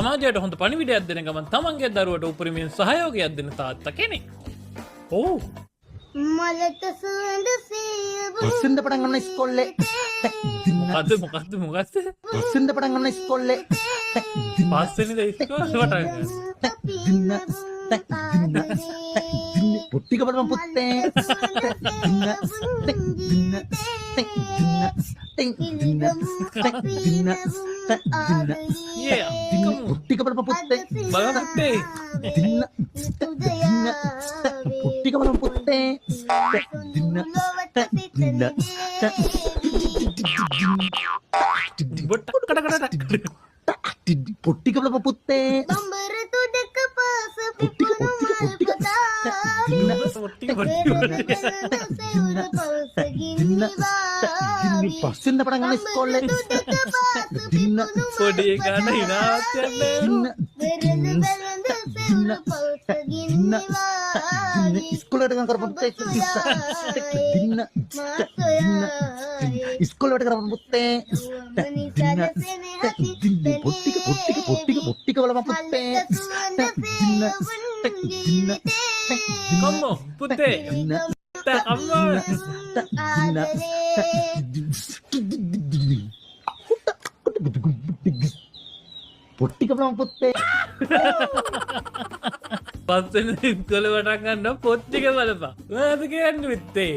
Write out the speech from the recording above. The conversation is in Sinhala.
සමාජයට හොඳ පණිවිඩයක් දෙන ගමන් තමන්ගේ දරුවට උපරිමයෙන් සහයෝගයක් දෙන තාත්තා කෙනෙක්. ඕ මලට සුවඳ ඔස්සෙන්ද පටන් ගන්න ඉස්කෝලේ. මොකද්ද ඔස්සෙන්ද පටන් ගන්න ඉස්කෝලේ. පස්සෙනිද ඉස්කෝලේ පටන් දින්න පොට්ටික බලපන් පුත්තේ. පොට්ටික බලපන් පුත්තේ. බලපත්තේ පොට්ටික බලපන් පුත්තේ. පොට්ටික බලපන් පුත්තේ. බඹර තුඩක පාස පොට්ටික පස්සෙන්ද පටන් ගන්න ඉස්කෝලේ. පොඩි එකාට හිනාවත් ඉස්කෝලේට ගන්න කරපන් පුත්තේ. ඉස්කෝලේට කරපන් පුත්තේ. පොට්ටික බලපන් පුත්තේ. කම්මෝ පුතේ කම්මෝ පොට්ටික බලපන් පුත්තේ. පස්සෙන් ඉස්කෝලේ පටන් ගන්න පොත් ටික බලපන්. මොනවද කියන්නේ මිත්තේ?